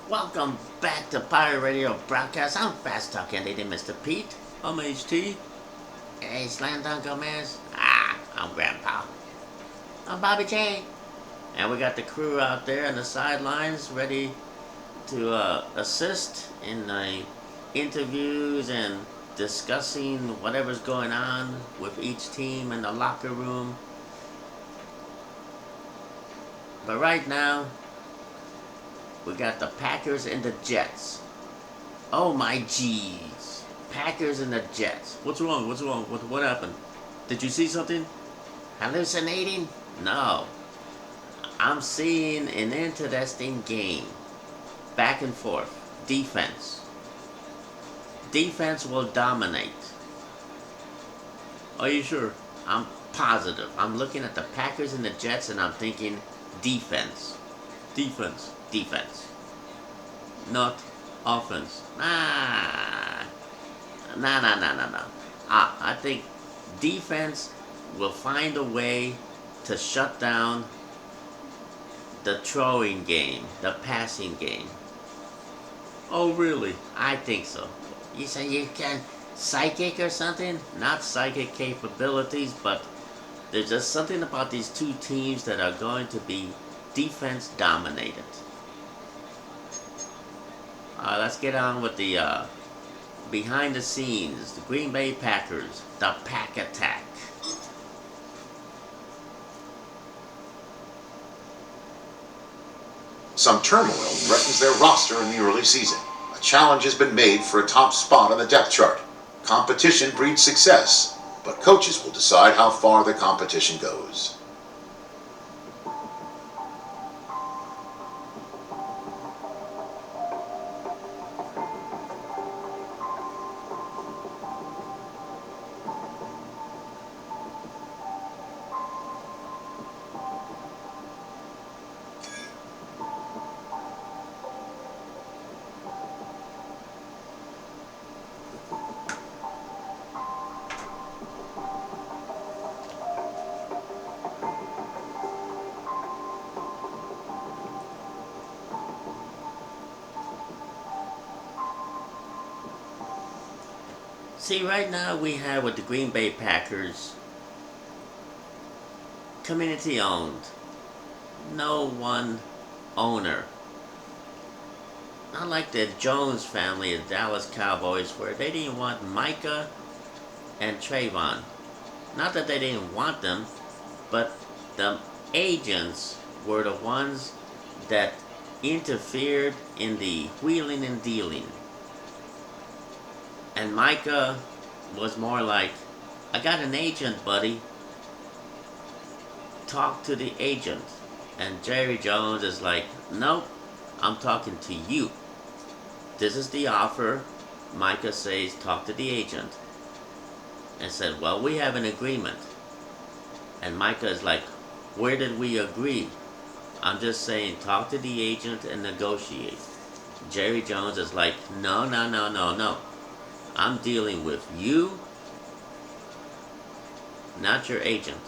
Welcome back to Pirate Radio Broadcast. I'm Fast Talking Lady Mr. Pete. I'm HT. Hey, Slam Dunk Gomez. I'm Grandpa. I'm Bobby J. And we got the crew out there on the sidelines ready to assist in the interviews and discussing whatever's going on with each team in the locker room. But right now, we got the Packers and the Jets. Oh my jeez. Packers and the Jets. What's wrong? What happened? Did you see something? Hallucinating? No. I'm seeing an interesting game. Back and forth. Defense. Defense will dominate. Are you sure? I'm positive. I'm looking at the Packers and the Jets and I'm thinking defense. Defense, Defense. not offense. Nah. I think defense will find a way to shut down the throwing game, the passing game. Oh, really? I think so. You say you can psychic or something? Not psychic capabilities, but there's just something about these two teams that are going to be defense dominated. Let's get on with the behind the scenes. The Green Bay Packers, the Pack Attack. Some turmoil threatens their roster in the early season. A challenge has been made for a top spot on the depth chart. Competition breeds success, but coaches will decide how far the competition goes. See, right now we have with the Green Bay Packers, community owned. No one owner. Not like the Jones family of Dallas Cowboys where they didn't want Micah and Trayvon. Not that they didn't want them, but the agents were the ones that interfered in the wheeling and dealing. And Micah was more like, I got an agent, buddy. Talk to the agent. And Jerry Jones is like, nope, I'm talking to you. This is the offer. Micah says, talk to the agent. And said, well, we have an agreement. And Micah is like, where did we agree? I'm just saying, talk to the agent and negotiate. Jerry Jones is like, no. I'm dealing with you, not your agent.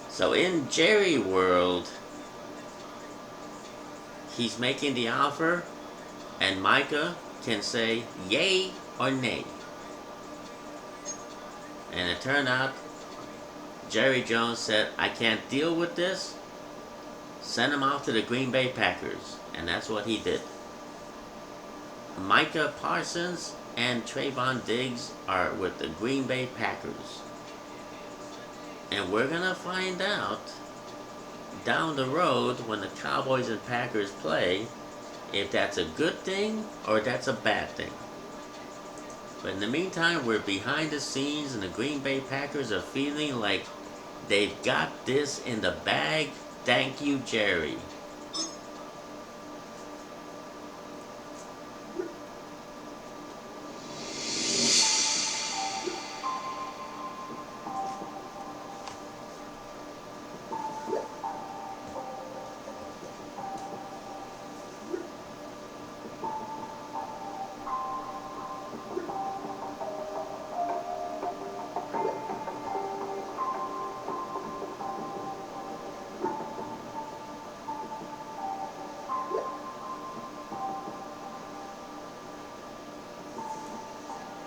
So in Jerry world, he's making the offer, and Micah can say yay or nay. And it turned out, Jerry Jones said, I can't deal with this. Send him off to the Green Bay Packers. And that's what he did. Micah Parsons and Trayvon Diggs are with the Green Bay Packers. And we're going to find out down the road when the Cowboys and Packers play if that's a good thing or that's a bad thing. But in the meantime, we're behind the scenes and the Green Bay Packers are feeling like they've got this in the bag. Thank you, Jerry.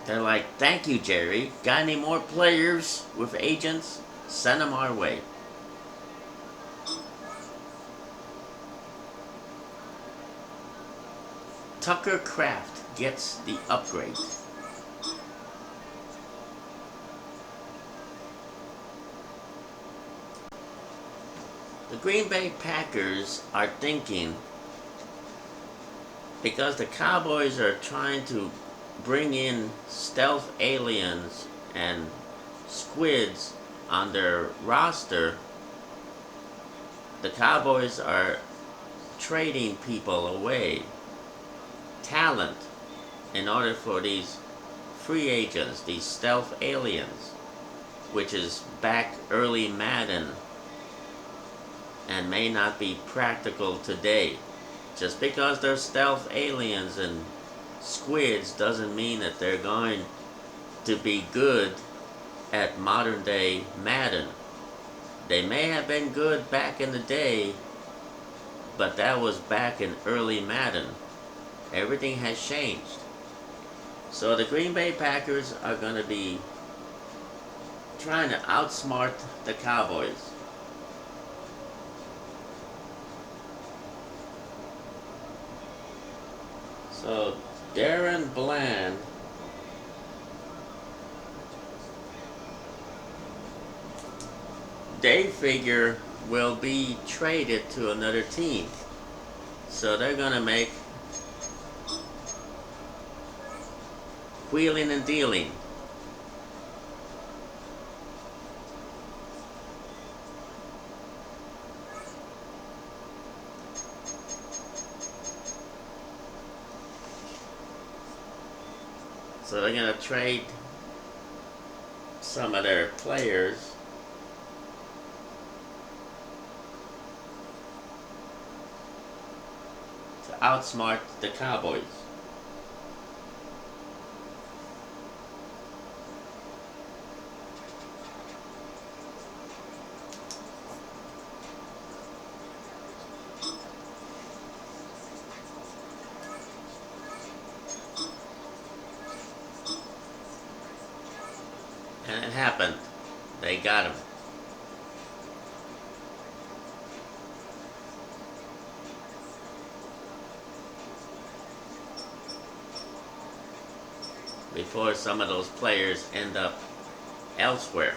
They're like, thank you, Jerry. Got any more players with agents? Send them our way. Tucker Kraft gets the upgrade. The Green Bay Packers are thinking, because the Cowboys are trying to bring in stealth aliens and squids on their roster, the Cowboys are trading people away, talent, in order for these free agents, these stealth aliens, which is back early Madden and may not be practical today. Just because they're stealth aliens and squids doesn't mean that they're going to be good at modern day Madden. They may have been good back in the day, but that was back in early Madden. Everything has changed. So the Green Bay Packers are going to be trying to outsmart the Cowboys. So Darren Bland they figure will be traded to another team. So they're gonna make wheeling and dealing. So they're gonna trade some of their players to outsmart the Cowboys. And it happened. They got him. Before some of those players end up elsewhere.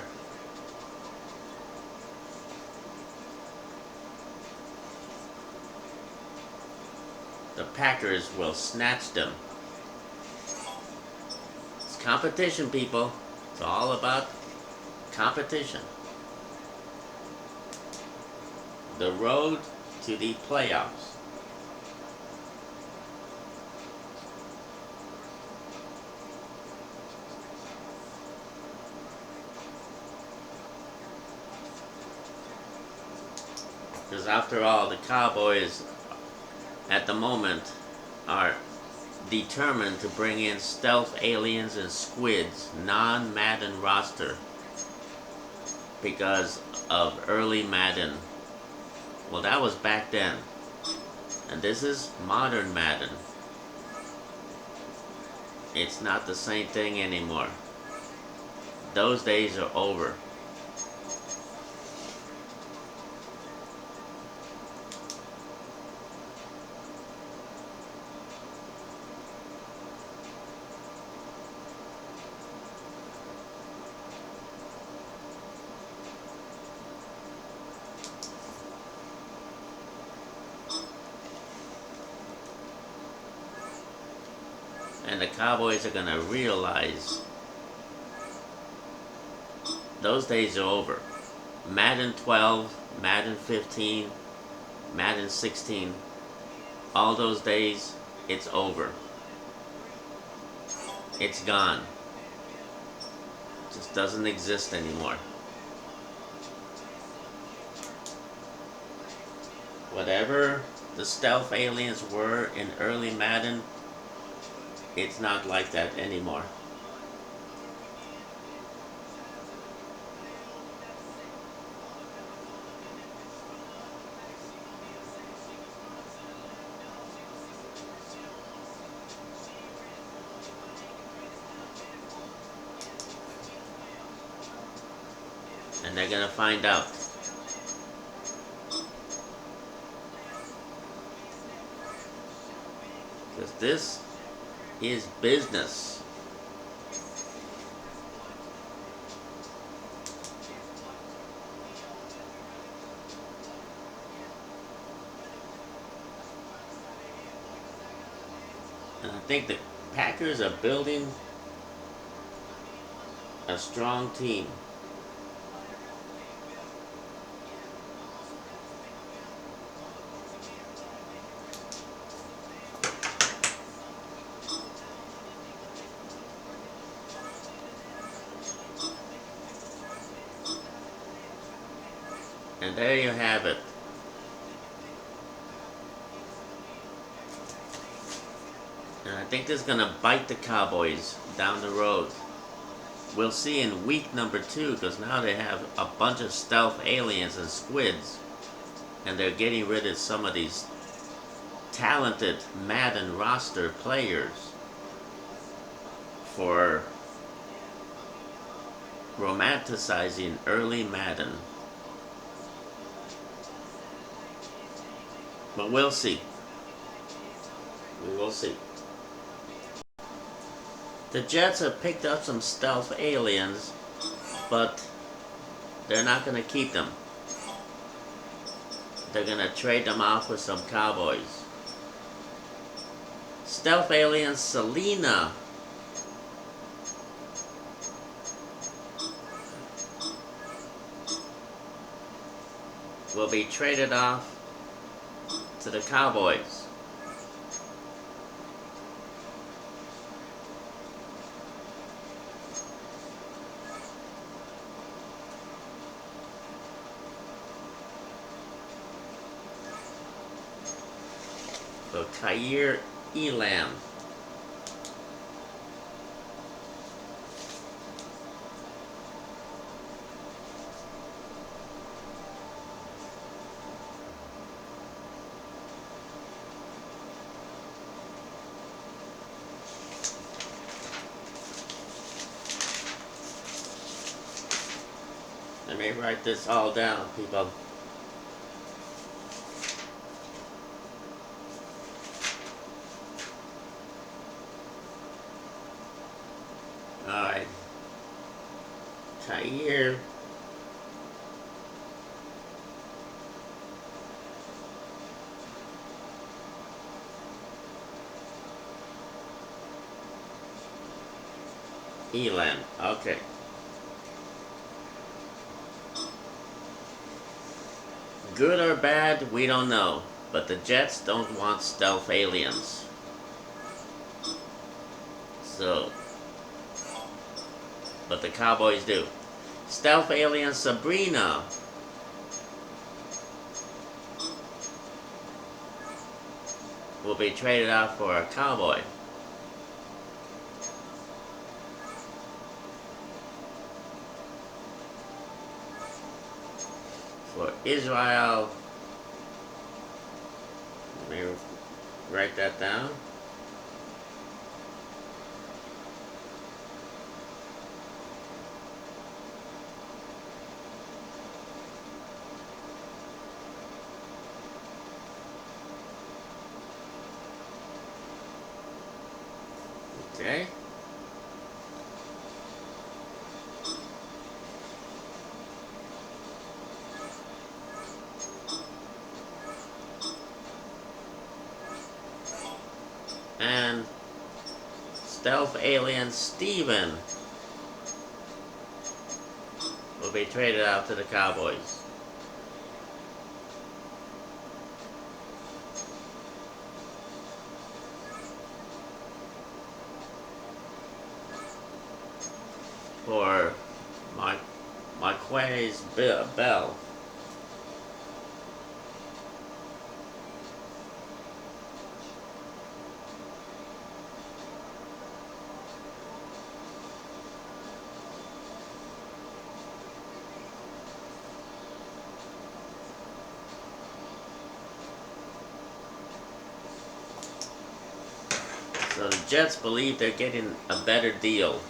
The Packers will snatch them. It's competition, people. It's all about competition. The road to the playoffs. Because after all, the Cowboys at the moment are determined to bring in stealth aliens and squids, non-Madden roster, because of early Madden. Well, that was back then. And this is modern Madden. It's not the same thing anymore. Those days are over. And the Cowboys are going to realize those days are over. Madden 12, Madden 15, Madden 16, all those days, it's over. It's gone. It just doesn't exist anymore. Whatever the stealth aliens were in early Madden, it's not like that anymore. And they're gonna find out. Because this is business. And I think the Packers are building a strong team. And there you have it. And I think this is going to bite the Cowboys down the road. We'll see in week number 2, because now they have a bunch of stealth aliens and squids. And they're getting rid of some of these talented Madden roster players for romanticizing early Madden. But we'll see. We will see. The Jets have picked up some stealth aliens, but they're not going to keep them. They're going to trade them off with some Cowboys. Stealth alien Selena will be traded off to the Cowboys. So Kair Elam. Let me write this all down, people. Alright. Kair Elam. Okay. Good or bad, we don't know. But the Jets don't want stealth aliens. So, but the Cowboys do. Stealth alien Sabrina will be traded out for a Cowboy. For Israel, let me write that down. Okay. And stealth alien Steven will be traded out to the Cowboys. For Marquez Bell. So the Jets believe they're getting a better deal.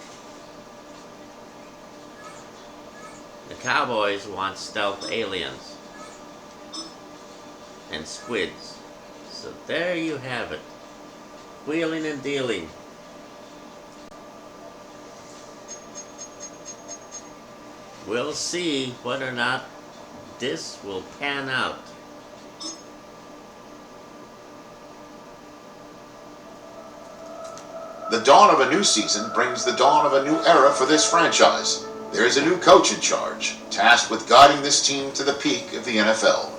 The Cowboys want stealth aliens and squids. So there you have it. Wheeling and dealing. We'll see whether or not this will pan out. The dawn of a new season brings the dawn of a new era for this franchise. There is a new coach in charge, tasked with guiding this team to the peak of the NFL.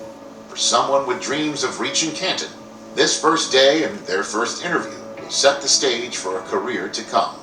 For someone with dreams of reaching Canton, this first day and their first interview will set the stage for a career to come.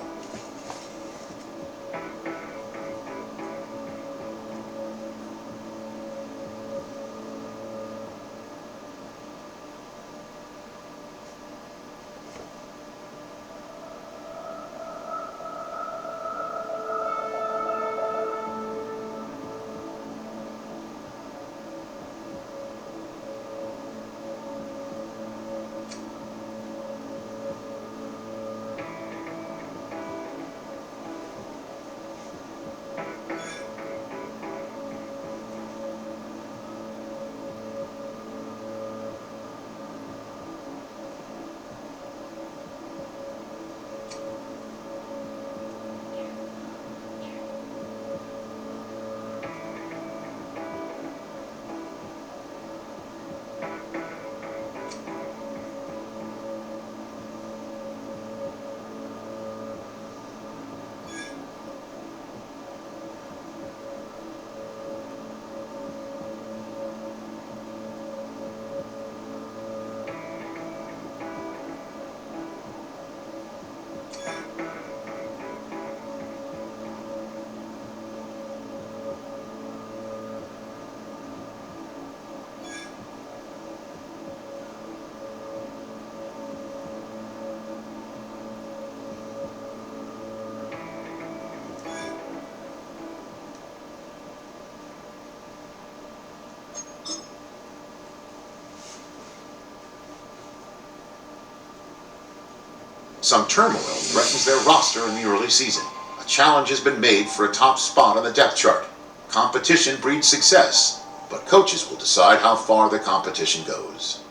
Some turmoil threatens their roster in the early season. A challenge has been made for a top spot on the depth chart. Competition breeds success, but coaches will decide how far the competition goes.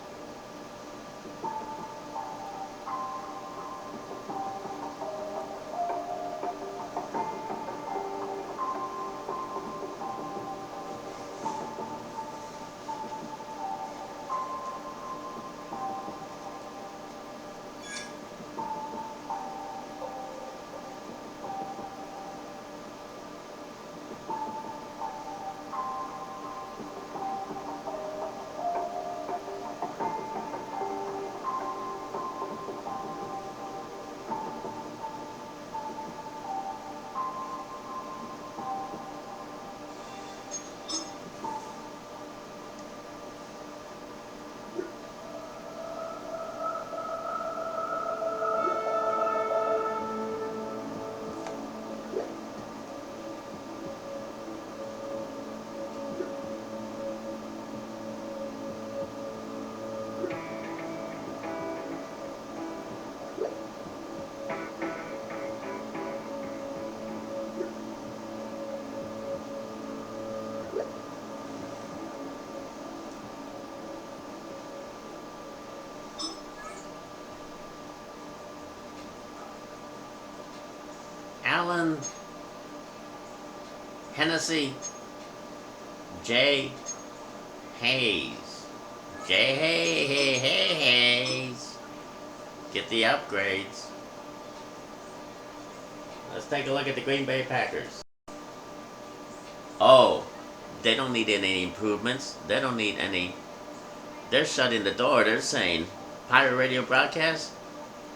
Allen, Hennessy, J. Hayes. Hayes. Get the upgrades. Let's take a look at the Green Bay Packers. Oh, they don't need any improvements. They don't need any. They're shutting the door. They're saying, Pirate Radio broadcast?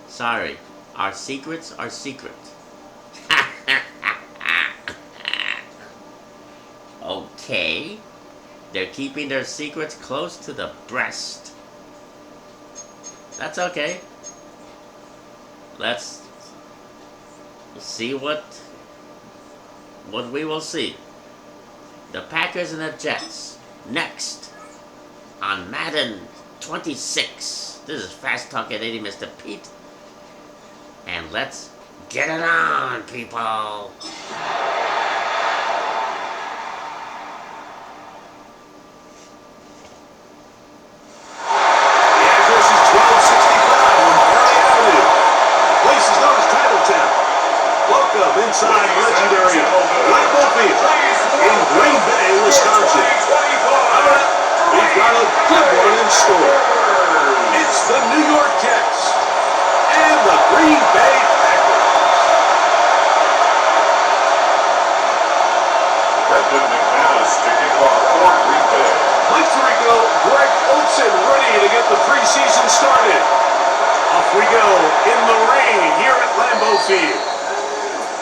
Sorry, our secrets are secret. Okay. They're keeping their secrets close to the breast. That's okay. Let's see what we will see. The Packers and the Jets next on Madden 26. This is Fast Talk at 80, Mr. Pete. And let's get it on, people. inside legendary Lambeau Field in Green Bay, Wisconsin. We've got a good one in store. It's the New York Jets and the Green Bay Packers. Brendan McManus to kick off for Green Bay. Mike Tirico, Greg Olsen ready to get the preseason started. Off we go in the rain here at Lambeau Field.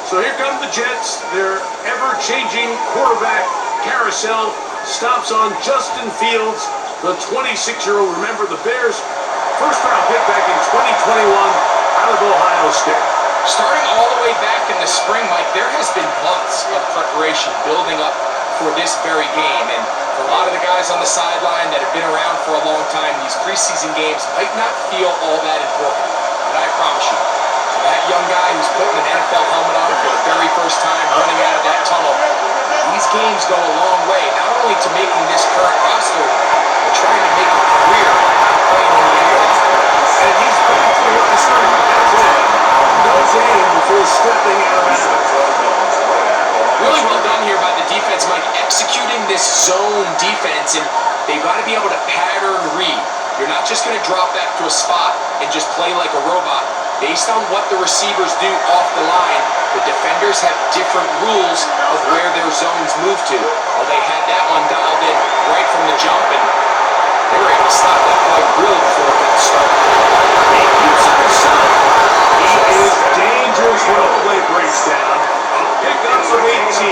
So here come the Jets. Their ever-changing quarterback carousel stops on Justin Fields, the 26-year-old. Remember, the Bears' first-round pick back in 2021 out of Ohio State. Starting all the way back in the spring, Mike, there has been months of preparation building up for this very game. And for a lot of the guys on the sideline that have been around for a long time, these preseason games might not feel all that important. But I promise you, for that young guy who's putting an NFL helmet on for the very first time running out of that tunnel, these games go a long way, not only to making this current roster, but trying to make a career playing in the NFL. And he's back to the roster. That's it. No game before stepping out of bounds. Really well done here by the defense, Mike, executing this zone defense, and they've got to be able to pattern read. You're not just going to drop back to a spot and just play like a robot. Based on what the receivers do off the line, the defenders have different rules of where their zones move to. Well, they had that one dialed in right from the jump, and they were able to stop that play really before it got started. He keeps it himself. He is dangerous when a play breaks down. A pickup of 18.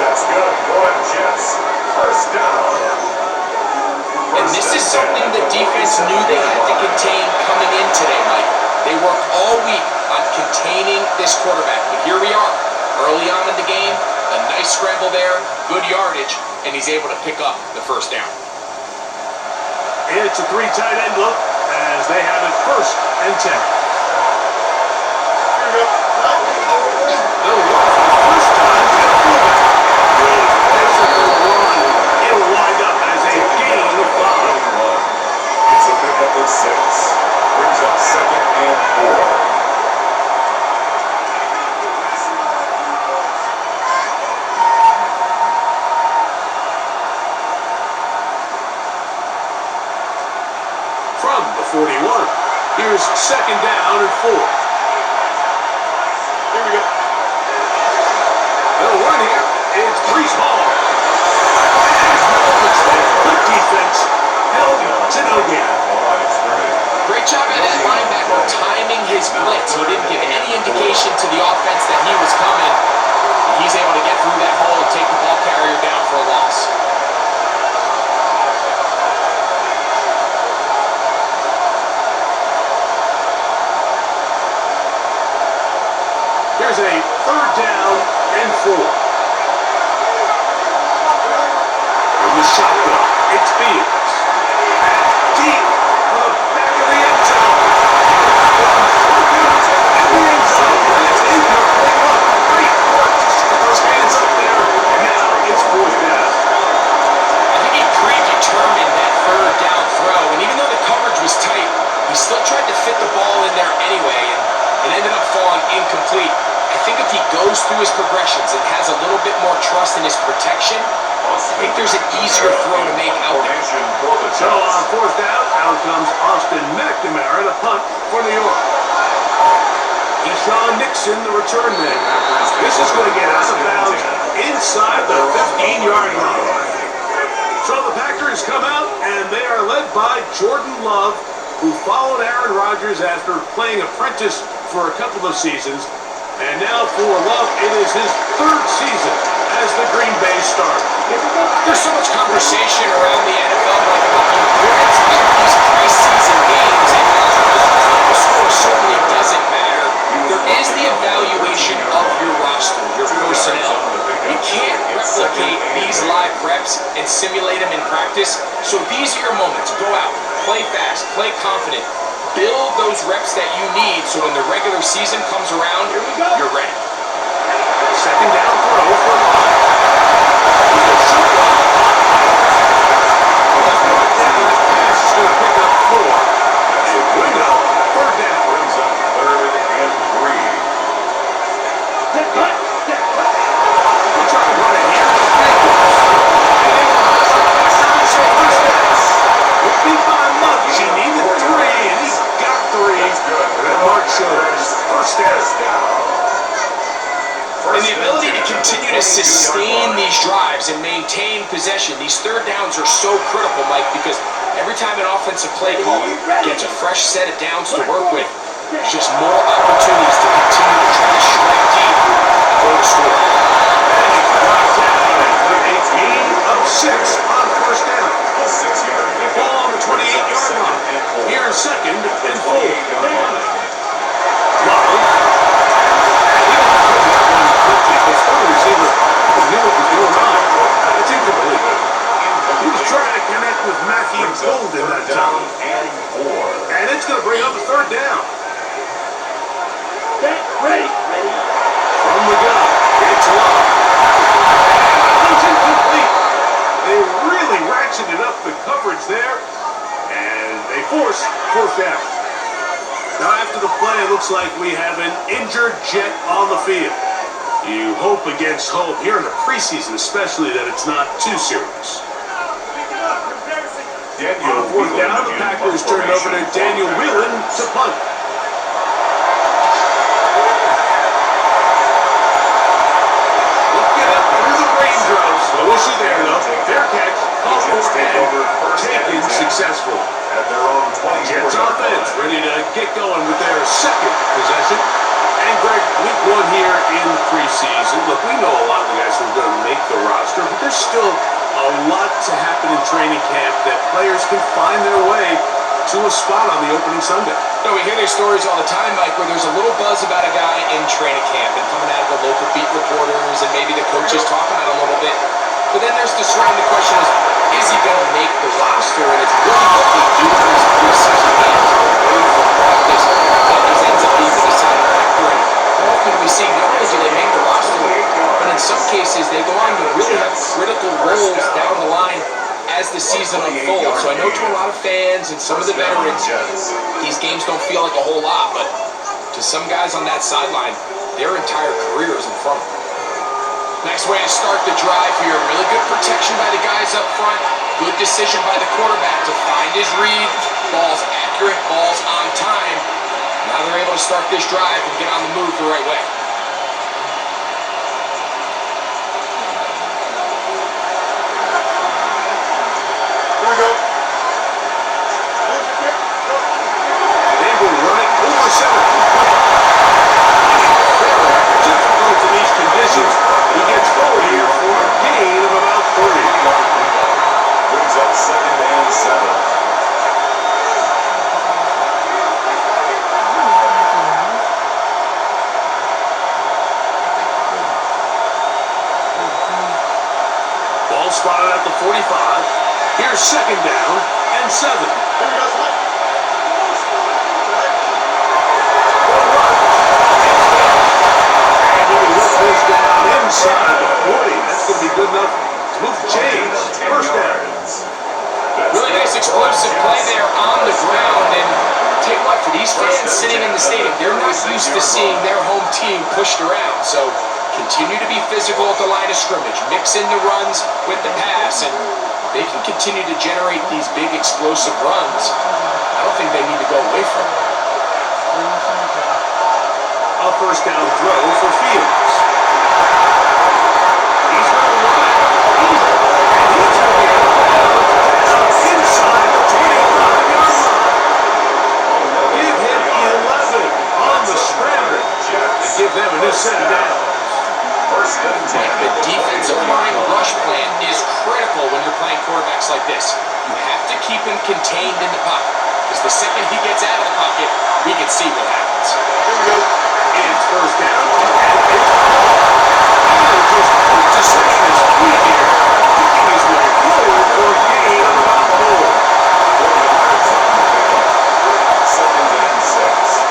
That's good. Go ahead, Jets. First down. And this is something the defense knew they had to contain coming in today, Mike. They worked all week on containing this quarterback. But here we are, early on in the game, a nice scramble there, good yardage, and he's able to pick up the first down. It's a three tight end look as they have it 1st and 10. They'll run for the first time at fullback. Good physical run. It'll wind up as a gain of 5. It's a pickup of 6. Brings up 2nd and 4. From the 41, here's 2nd down and 4. Here we go. They'll run here. It's Brees Hall. Good defense. Held to no gain. Great job by that linebacker timing his blitz. He didn't give any indication to the offense that he was coming. He's able to get through that hole and take the ball carrier down for a loss. Here's a 3rd down and 4. In the shotgun, it's Fields. And deep for the back of the end zone. In the end zone, and it's incomplete. Great work to get those hands up there. Now it's 4th down. I think he predetermined that 3rd down throw, and even though the coverage was tight, he still tried to fit the ball in there anyway, and it ended up falling incomplete. I think if he goes through his progressions and has a little bit more trust in his protection, I think there's an easier throw to make out there. So on 4th down, out comes Austin McNamara to punt for New York. Eshaun Nixon, the return man. This is going to get out of bounds inside the 15-yard line. So the Packers come out, and they are led by Jordan Love, who followed Aaron Rodgers after playing apprentice for a couple of seasons. And now for Love, it is his 3rd season as the Green Bay starter. There's so much conversation around the NFL about the importance of these preseason games, and while the score certainly doesn't matter, there is the evaluation of your roster, your personnel. You can't replicate these live reps and simulate them in practice, so these are your moments. Go out, play fast, play confident. Build those reps that you need so when the regular season comes around, you're ready. 2nd down throw for Love. Pass is going to pick up 4. And window, 3rd down. Brings up 3rd and 3. continue to sustain these drives and maintain possession. These third downs are so critical, Mike, because every time an offensive play caller gets a fresh set of downs to work with, there's just more opportunities to continue to try to strike deep and go to score. A gain of 6 on first down. A 6-yard pickup. Ball on the 28-yard line. Here in second and 4. He was trying to connect with Matthew Golden that time. And it's going to bring up a third down. Ready. From the gun, it's Love. It's incomplete. They really ratcheted up the coverage there, and they force fourth down. Now after the play, it looks like we have an injured Jet on the field. You hope against hope, here in the preseason especially, that it's not too serious. On fourth down, the Packers turned over to Daniel Whelan to punt. Looking up through the raindrops. No issue there, though. Fair catch, called for and taken successfully. At their own 20. Jets offense ready to get going with their second possession. And Greg, week 1 here in the preseason. Look, we know a lot of the guys who are going to make the roster, but there's still a lot to happen in training camp that players can find their way to a spot on the opening Sunday. No, we hear these stories all the time, Mike, where there's a little buzz about a guy in training camp and coming out of the local beat reporters and maybe the coaches talking about it a little bit. But then there's the surrounding question is he going to make the roster? And it's really what they do in these preseason games. Away from practice, that just ends up being the deciding factor. And often we see not only do they make the roster, but in some cases they go on to really have critical roles down the line as the season unfolds. So I know to a lot of fans and some of the veterans, these games don't feel like a whole lot, but to some guys on that sideline, their entire career is in front of them. Next way to start the drive here, really good protection by the guys up front, good decision by the quarterback to find his read, balls accurate, balls on time. Now they're able to start this drive and get on the move the right way. Here we go. They will run it over center. Difficult in these conditions. He gets forward here for a gain of about 30. Brings up 2nd and 7. Ball spotted at the 45. Here's 2nd down and 7. This down inside the 40. That's going to be good enough to move the chains. First down. Really nice explosive play there on the ground. And take what, for these fans sitting in the stadium, they're not used to seeing their home team pushed around. So continue to be physical at the line of scrimmage. Mix in the runs with the pass. And they can continue to generate these big explosive runs. I don't think they need to go away from it. A first down throw for Fields. He's going to run it. And he's going to get inside the 25-yard line. Give him 11 on the scramble to give them a new set of downs. The defensive line rush plan is critical when you're playing quarterbacks like this. You have to keep him contained in the pocket. Because the second he gets out of the pocket, we can see what happens. Here we go. It's first down, and it's Either just to stay his feet here, picking his way forward for a gain of about 4. 2nd and 6.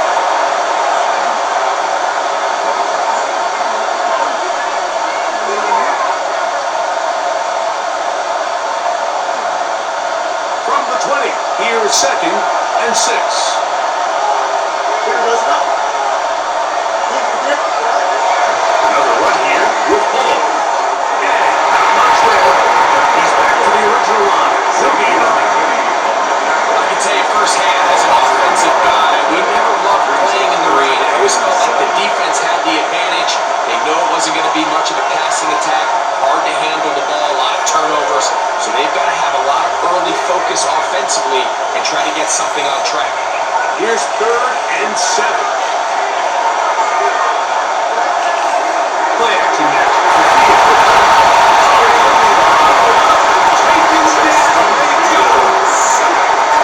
From the 20, here is 2nd and 6. Another run here with Paul. And not much there. He's back to the original line. I can tell you firsthand as an offensive guy, we never loved playing in the rain. I always felt like the defense had the advantage. They know it wasn't going to be much of a pass focus offensively and try to get something on track. Here's 3rd and 7. Play action now. Taken down, ready to go.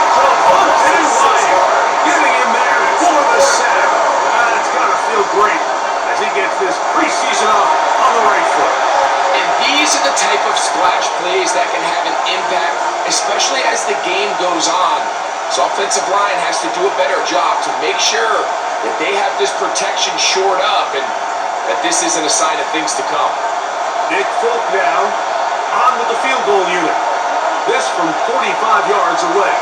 Javonte Wyatt getting in there for the sack. It's got to feel great as he gets this preseason off on the right foot. And these are the type of splash plays that can have an impact, especially as the game goes on. So offensive line has to do a better job to make sure that they have this protection shored up and that this isn't a sign of things to come. Nick Folk now on with the field goal unit. This from 45 yards away.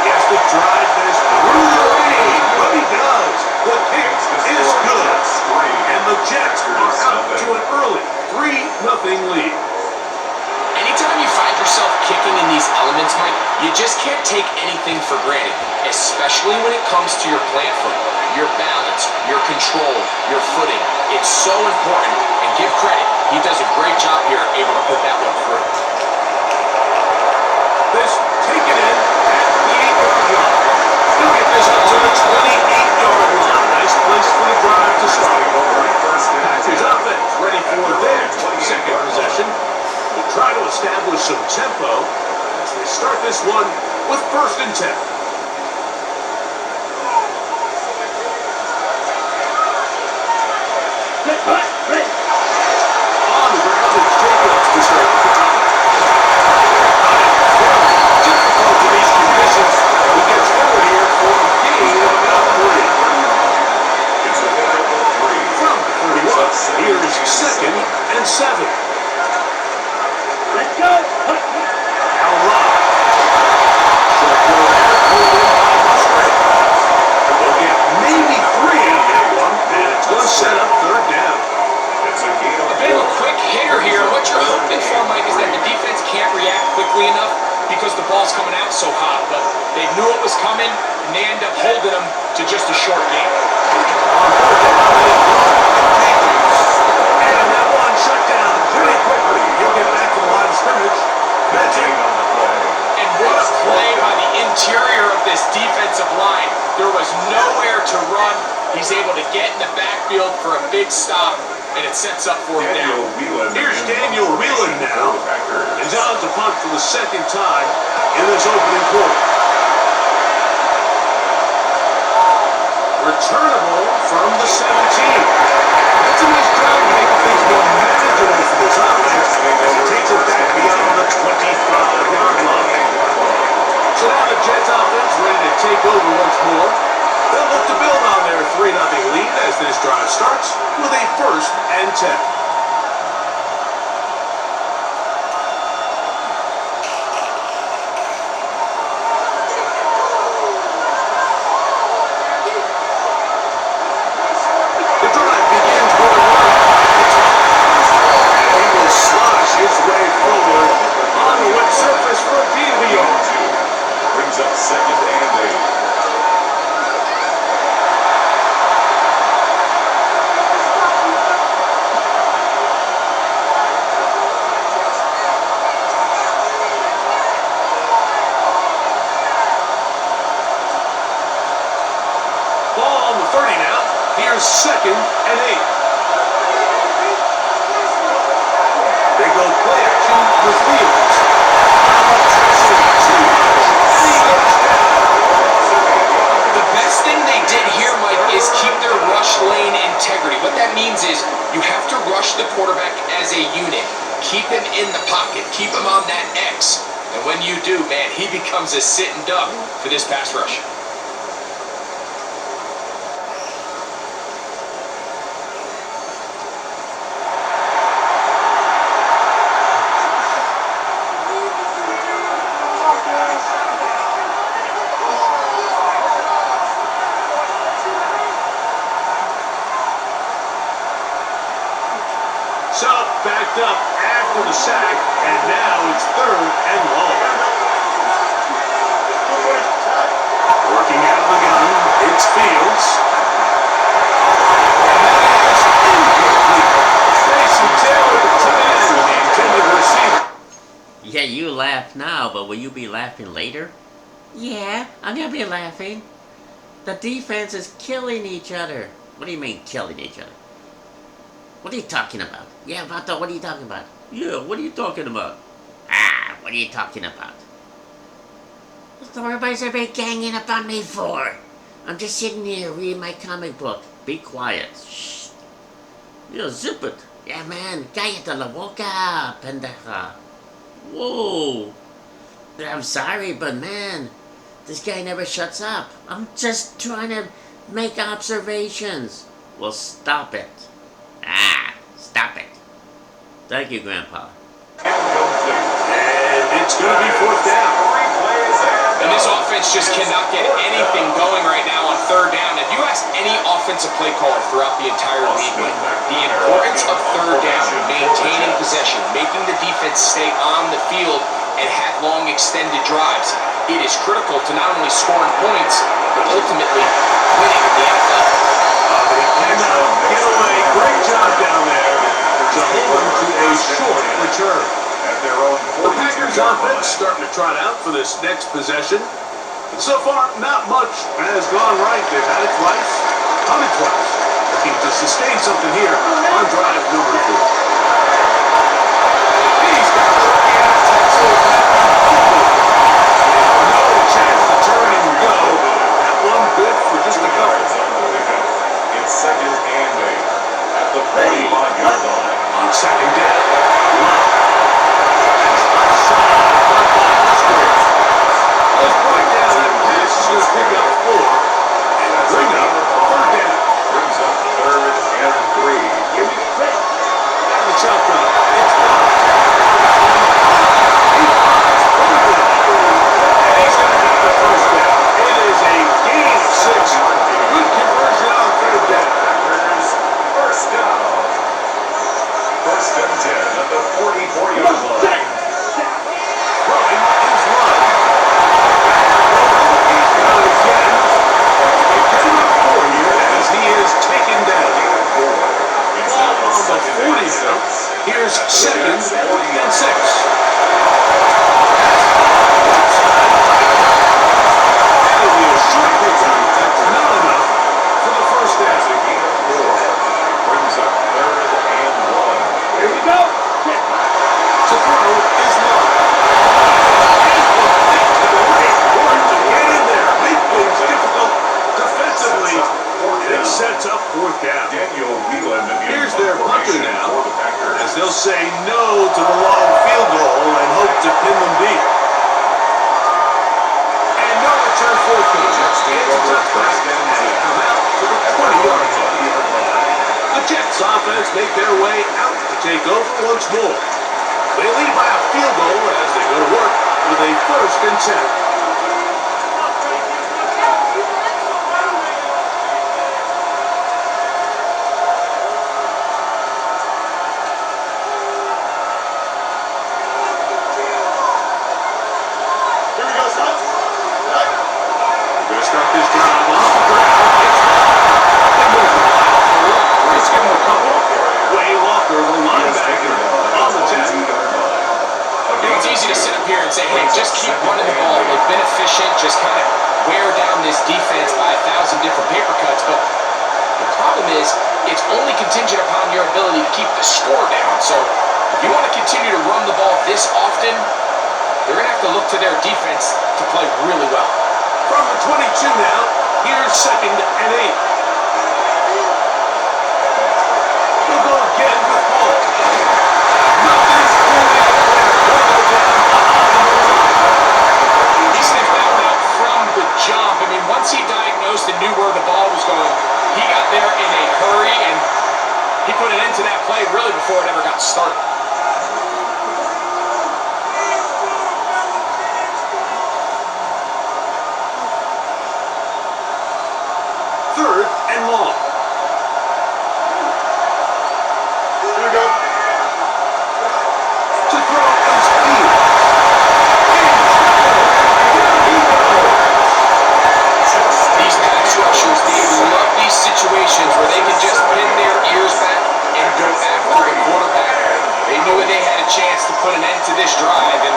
He has to drive this through the rain, but he does. The kick is good. And the Jets are out to an early 3-0 lead. Anytime you find yourself kicking in these elements, Mike, you just can't take anything for granted, especially when it comes to your plant foot, your balance, your control, your footing. It's so important, and give credit, he does a great job here able to put that one through. This taken in at the 8-yard line. He'll get this up to the 28-yard line. Nice place for the drive to start. His offense ready for their 22nd possession. We'll try to establish some tempo as they start this one with 1st and 10. On the ground, it's Jacobs to start the drive. Difficult in these conditions. He gets forward here for a gain of about 3. It's a pickup of 3. From the 31, here's 2nd and 7. Let's go. Now Rock. Short throw there, pulled in by Musgrave. They'll get maybe 3 out of that one, and it's going to set up 3rd down. It's a gain of A bit of a quick hitter here. What you're hoping for, Mike, is that the defense can't react quickly enough because the ball's coming out so hot. But they knew it was coming, and they end up holding them to just a short game. On 4th down, and that one shut down pretty quickly. He'll get back to the line of scrimmage. Magic. on the play. And what a play by the interior of this defensive line. There was nowhere to run. He's able to get in the backfield for a big stop, and it sets up 4th down. Here's Daniel Whelan now. He's on to punt for the 2nd time in this opening quarter. Returnable from the 17. That's a nice job making things more manageable for this offense as he takes it back beyond the 25-yard line. So now the Jets offense ready to take over once more. They'll look to build on their 3-0 lead as this drive starts with a 1st and 10. The drive begins with a run at the top. And he will slosh his way forward on the wet surface for a gain of a yard. Brings up 2nd and 8. Ball on the 30 now. Here's 2nd and 8. They go play action with Fields. The best thing they did here, Mike, is keep their rush lane integrity. What that means is you have to rush the quarterback as a unit. Keep him in the pocket. Keep him on that X. And when you do, man, he becomes a sitting duck for this pass rush. So backed up after the sack, and now it's 3rd and long. Working out of the gun, it's Fields. And that is incomplete. Mason Taylor, the tight end, the intended receiver. Yeah, you laughed laugh now, but will you be laughing later? Yeah, I'm gonna be laughing. The defense is killing each other. What do you mean killing each other? What are you talking about? Yeah, Vato, what are you talking about? Yeah, what are you talking about? Ah, what are you talking about? What everybody's everybody ganging up on me for? I'm just sitting here reading my comic book. Be quiet. Shh. Yeah, zip it. Yeah, man, cállate la boca, pendeja. Whoa. I'm sorry, but man, this guy never shuts up. I'm just trying to make observations. Well, stop it. Ah, stop it. Thank you, Grandpa. And it's going to be fourth down. And this offense just cannot get anything going right now on third down. If you ask any offensive play caller throughout the entire league, the importance of third down, maintaining possession, making the defense stay on the field and have long extended drives, it is critical to not only scoring points, but ultimately winning in the NFL. Cannot get away. Great job down there to hold them to a short return. The Packers offense starting to trot out for this next possession. And so far, not much has gone right. They've had it twice, counted twice. Looking to sustain something here on drive number 4. He's got to no chance to turn and go. That one good for just a couple. It's second and 8 at the 45-yard line. On second down. Let's break down that pass. He's going to pick up 4 and bring up third down. Brings up third and 3. Out of the shotgun. It's one. And he's going to get the first down. It is a gain of 6. Good conversion on third down. Packers first down. First and 10 at the 44-yard line. Throwing is one. He's got it again. It's number 4 here as he is taken down. Ball on the 40 now. Here's second and 6. That'll be a short pickup. That's not enough for the first down. Brings up third and 1. Here we go. To throw is long. To get in there, make things difficult defensively, and it sets up fourth down. Daniel Whelan. Here's their punter now, for the Packers. as they'll say no to the long field goal and hope to pin them deep. And no return for it. It's a touchback and come out to the 20-yard line. The Jets offense make their way out to take over once more. They lead by a field goal as they go to work with a first and 10. Start this drive off the ground. They move the line forward. Let's give him a couple. Way Walker, the linebacker, on the 10. It's easy to sit up here and say, hey, just keep running the ball. They've been efficient, just kind of wear down this defense by 1,000 different paper cuts. But the problem is, it's only contingent upon your ability to keep the score down. So if you want to continue to run the ball this often, they're going to have to look to their defense to play really well. From the 22 now, here's second and 8. He'll go again with Paul. Nothing's doing it there. He'll go down behind the line. He stepped out from the jump. I mean, once he diagnosed and knew where the ball was going, he got there in a hurry, and he put an end to that play really before it ever got started. Third and long. Here we go. To throw is Fields. These pass rushers, they love these situations where they can just pin their ears back and go after the quarterback. They knew they had a chance to put an end to this drive, and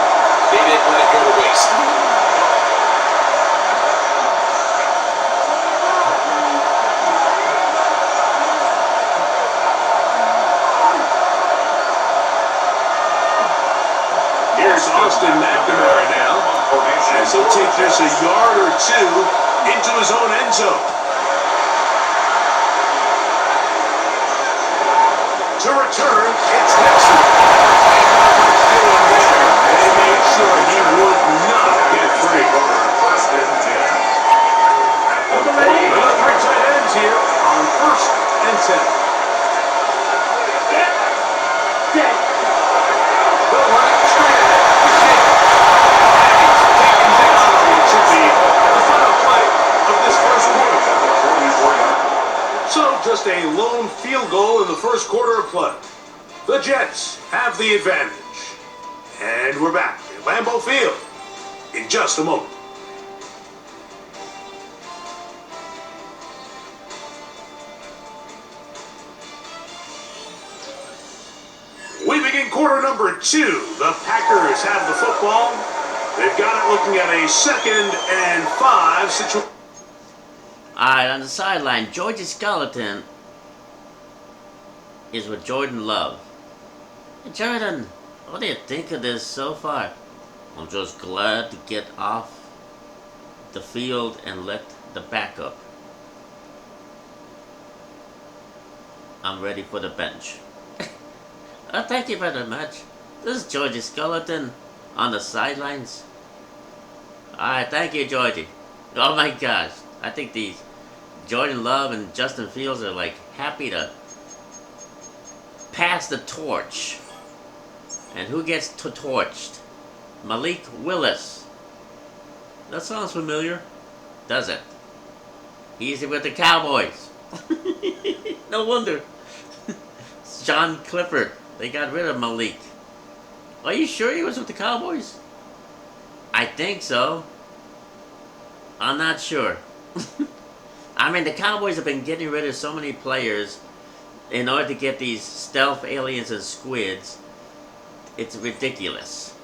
they didn't let just a yard or two into his own end zone. To return, it's Nelson. They made sure he would not get free. First and 10. Another three tight ends here on first and 10. They'll run it straight ahead. Taken down. It should be the final play of this first quarter. So just a lone field goal in the first quarter of play. The Jets have the advantage. And we're back at Lambeau Field in just a moment. We begin quarter number 2. The Packers have the football. They've got it looking at a 2nd and 5 situation. Alright, on the sideline, Georgie Skeleton is with Jordan Love. Hey, Jordan, what do you think of this so far? I'm just glad to get off the field and let the backup. I'm ready for the bench. Oh, thank you very much. This is Georgie Skeleton on the sidelines. Alright, thank you, Georgie. Oh my gosh, I think these Jordan Love and Justin Fields are like happy to pass the torch. And who gets torched? Malik Willis. That sounds familiar, does it? He's with the Cowboys. No wonder. It's John Clifford. They got rid of Malik. Are you sure he was with the Cowboys? I think so. I'm not sure. I mean, the Cowboys have been getting rid of so many players in order to get these stealth aliens and squids. It's ridiculous.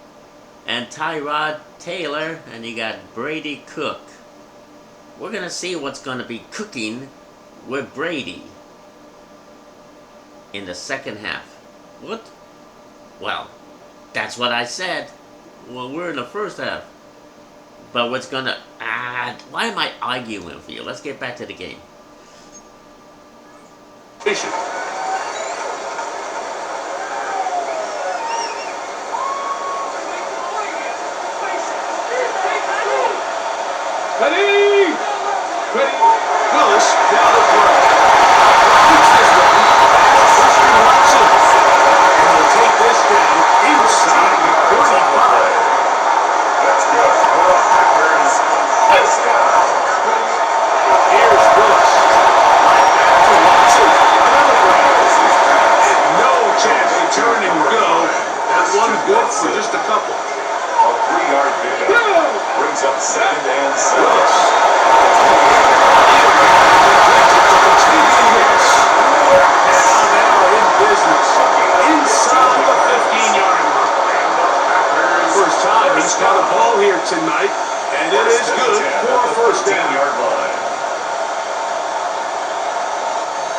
And Tyrod Taylor, and you got Brady Cook. We're going to see what's going to be cooking with Brady in the second half. What? Well, that's what I said. Well, we're in the first half. But what's going to... why am I arguing with you? Let's get back to the game. Ready! Willis down the throw. Keeps this one. Christian Watson. And he'll take this down inside the 35. That's good. Packers. Let's go. Here's Willis. Right back to Watson. Another grab. And no chance to turn and go. That one good for just a couple. A 3-yard pickup. Brings up 2nd and 7. Willis. Inside the 15-yard line. First time he's got a ball here tonight, and it is good for a first down.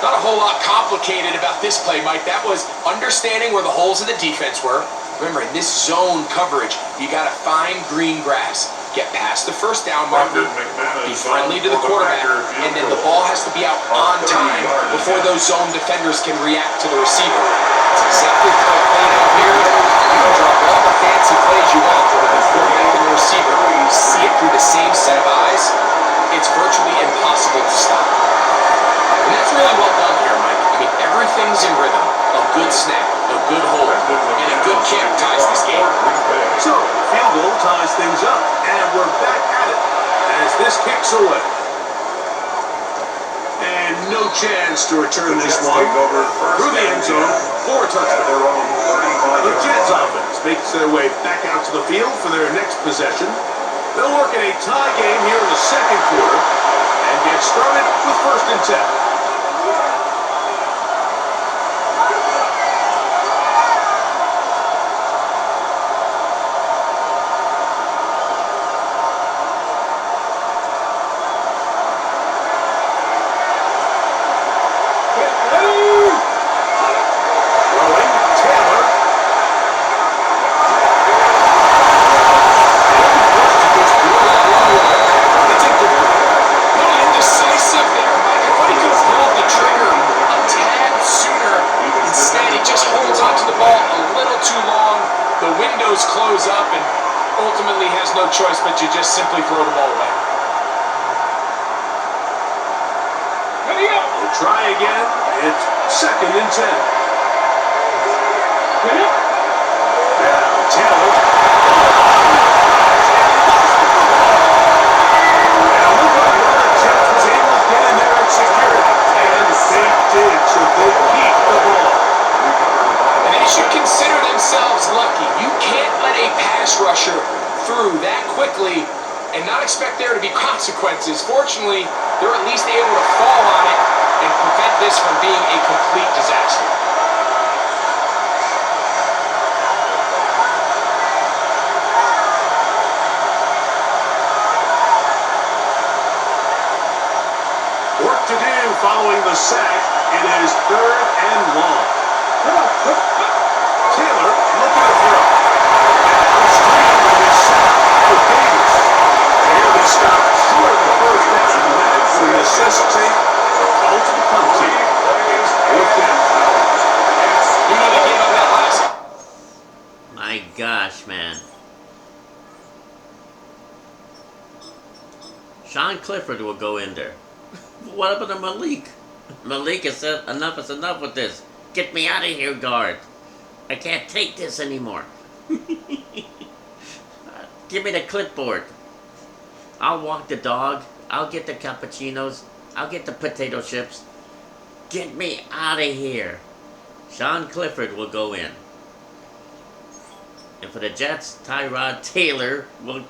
Not a whole lot complicated about this play, Mike. That was understanding where the holes in the defense were. Remember, in this zone coverage, you got to find green grass. Get past the first down marker, be friendly to the quarterback, and then the ball has to be out on time before those zone defenders can react to the receiver. That's exactly how it played out here. You can draw all the fancy plays you want, but with the quarterback and the receiver, you see it through the same set of eyes, it's virtually impossible to stop. And that's really well done here, Mike. I mean, everything's in rhythm. A good snap, a good hold, and a good kick ties this game. So, field goal ties things up, and we're back at it as this kicks away. And no chance to return this one through the end zone for a touchdown. The Jets offense makes their way back out to the field for their next possession. They'll work in a tie game here in the second quarter and get started with 1st and 10. but you just simply throw the ball away. We'll try again. It's 2nd and 10. Now Taylor. Now look at the Jets was able to get in there and secure it. And they did, so they keep the ball. And they should consider themselves lucky. You can't let a pass rusher through that quickly and not expect there to be consequences. Fortunately, they're at least able to fall on it and prevent this from being a complete disaster. Work to do following the sack. It is 3rd and long. Taylor looking to throw. And screen with his sack for Davis. Barely stopped short of the first down, and that will necessitate a call to the punt team. 4th down. You need to give up that last. My gosh, man. Sean Clifford will go in there. What happened to Malik? Malik has said enough is enough with this. Get me out of here, guard. I can't take this anymore. Give me the clipboard. I'll walk the dog. I'll get the cappuccinos. I'll get the potato chips. Get me out of here. Sean Clifford will go in. And for the Jets, Tyrod Taylor will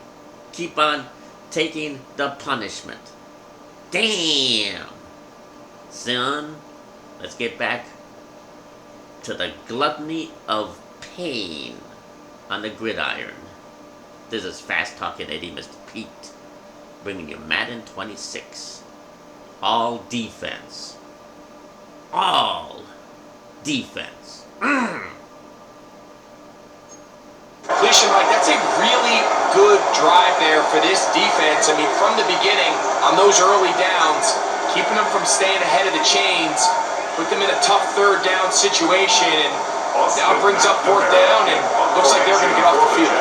keep on taking the punishment. Damn! Son, let's get back to the gluttony of pain on the gridiron. This is Fast Talking Eddie, Mr. Pete, bringing you Madden 26. All defense. All defense. Completion, Mike, that's a really good drive there for this defense. I mean, from the beginning, on those early downs, keeping them from staying ahead of the chains, put them in a tough 3rd down situation, and now brings up 4th down, and looks like they're going to get off the field.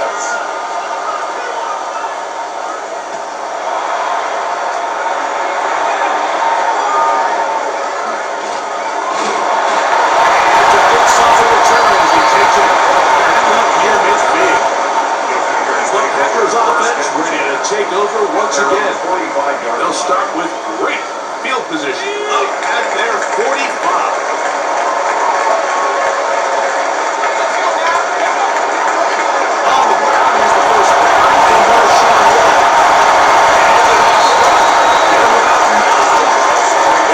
Take over once again. They'll start with great field position up at their 45. On the ground is the first down, and Marshawn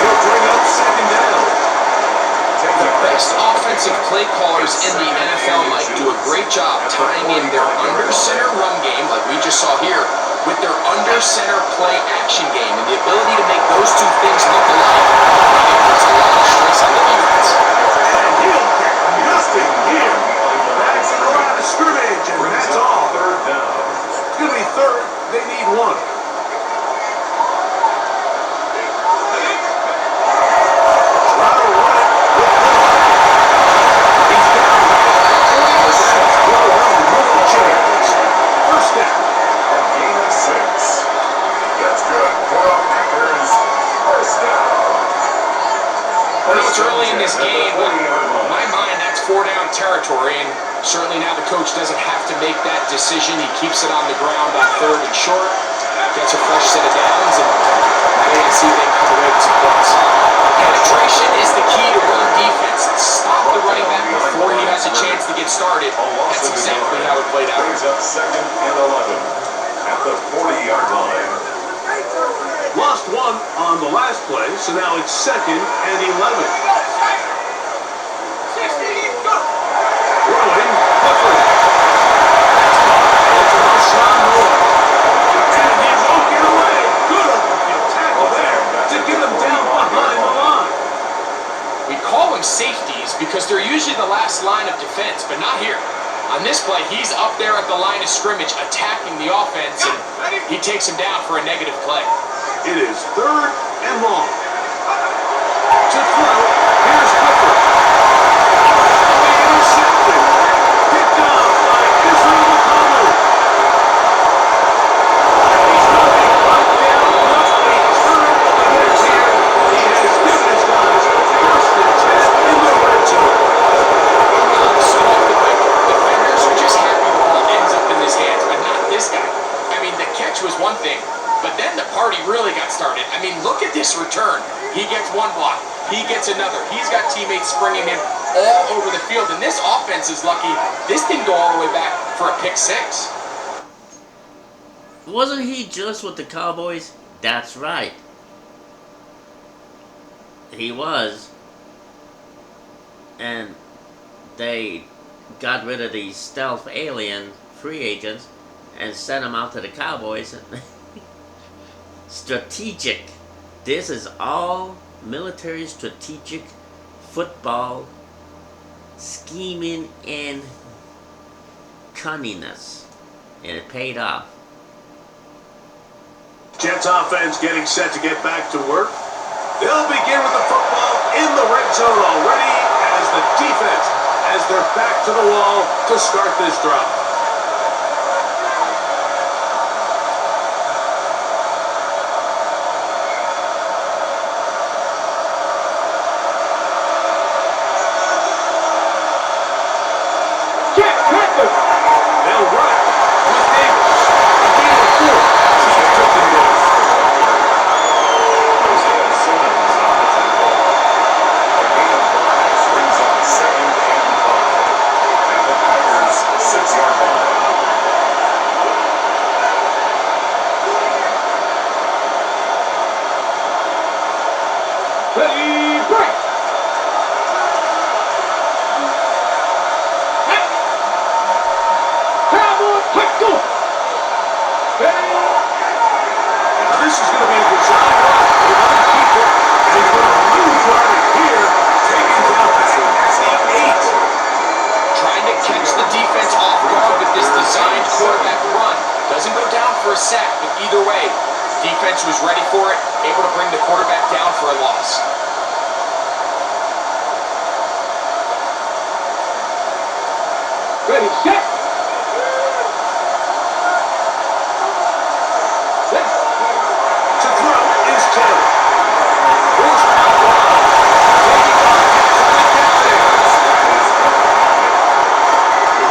it'll bring up 2nd down. The best offensive play callers in the NFL, Mike, do a great job tying in their under-center run game, like we just saw here, with their under-center play action game, and the ability to make those two things look alike. It puts a lot of stress on the defense. And he'll get nothing here. That's the line of scrimmage, and that's all. 3rd down. It's going to be 3rd. They need 1. Try to run it. He's down. With the chance. 1st down. A gain of 6. That's good. For the Packers, 1st down. I know it's early in this game, but in my mind, that's 4-down territory, and certainly now the coach doesn't have to make that decision. He keeps it on the ground on 3rd and short, gets a fresh set of downs, and now you can see they come away with some points. Penetration is the key to run defense. Stop the running back before he has a chance to get started. That's exactly how it played out. Brings up 2nd and 11 at the 40-yard line. Lost 1 on the last play, so now it's 2nd and 11. Throwing, Clifford. That's caught. It's Marshawn Moore. And he won't get away. Good overfield tackle there to get him down behind the line. We call them safeties because they're usually the last line of defense, but not here. On this play, he's up there at the line of scrimmage attacking the offense, and he takes him down for a negative play. It is 3rd and long. To throw, here's Clifford. Intercepted. Picked off by Israel McConnell. already really got started. I mean, look at this return. He gets one block. He gets another. He's got teammates springing him all over the field. And this offense is lucky. This didn't go all the way back for a pick six. Wasn't he just with the Cowboys? That's right. He was. And they got rid of these stealth alien free agents and sent them out to the Cowboys. Strategic. This is all military strategic football scheming and cunningness. And it paid off. Jets offense getting set to get back to work. They'll begin with the football in the red zone already as the defense has their back to the wall to start this drive. They'll run it with Davis. A gain of 4 as he took the miss. Brings up 2nd and 5 at the Packers 6-yard line. Ready, break! Now this is going to be a design run with other people, and he's going to lose right here, taking down at the 8. Trying to catch the defense off guard with this designed quarterback run. Doesn't go down for a sack, but either way, defense was ready for it, able to bring the quarterback down for a loss. Ready, set! To throw is Taylor. Here's Alvarez. Taking off, trying to get there.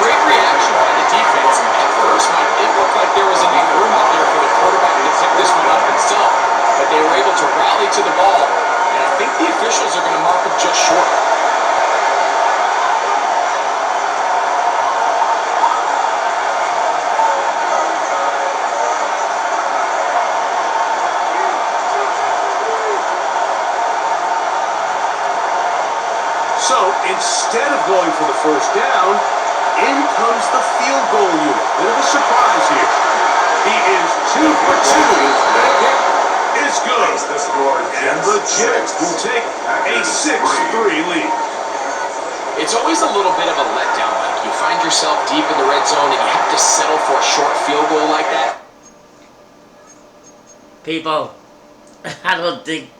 Great reaction by the defense. At first, Mike, it looked like there was enough room out there for the quarterback to pick this one up himself, but they were able to rally to the ball, and I think the officials are going to mark him just short. So instead of going for the first down, in comes the field goal unit. Bit of a surprise here. He is 2 for 2. That hit is good. The score, And the Jets will take a 6-3 lead. It's always a little bit of a letdown, Mike. You find yourself deep in the red zone and you have to settle for a short field goal like that. People, I don't think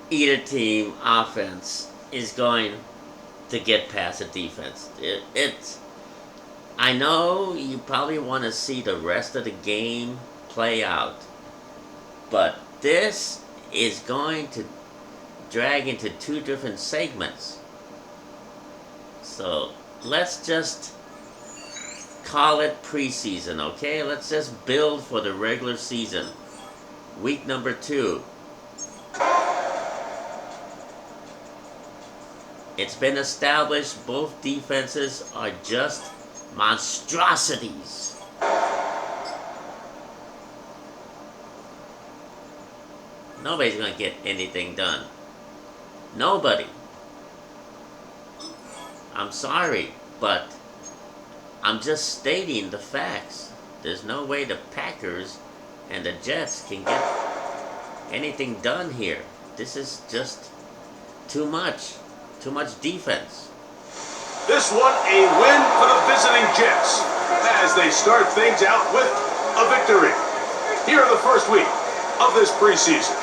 either team offense is going to get past the defense. I know you probably want to see the rest of the game play out, but this is going to drag into 2 different segments. So let's just call it preseason, okay? Let's just build for the regular season. Week number 2. It's been established both defenses are just monstrosities. Nobody's going to get anything done. Nobody. I'm sorry, but I'm just stating the facts. There's no way the Packers and the Jets can get anything done here. This is just too much. Too much defense. This one a win for the visiting Jets as they start things out with a victory here in the first week of this preseason.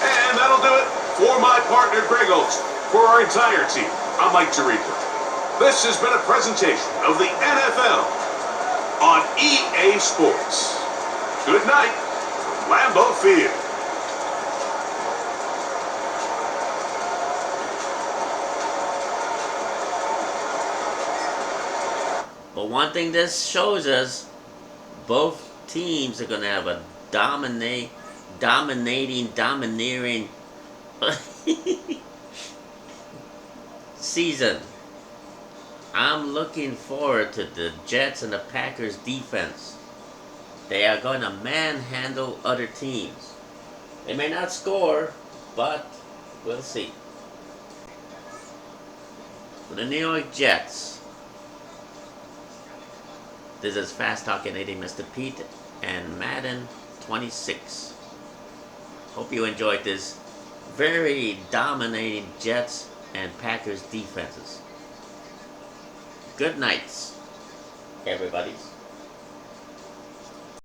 And that'll do it for my partner Greg Oaks. For our entire team, I'm Mike Tirico. This has been a presentation of the NFL on EA Sports. Good night from Lambeau Field. But one thing this shows us, both teams are going to have a domineering season. I'm looking forward to the Jets and the Packers defense. They are going to manhandle other teams. They may not score, but we'll see. For the New York Jets, this is Fast Talking 80 Mr. Pete and Madden 26. Hope you enjoyed this very dominating Jets and Packers defenses. Good nights, everybody.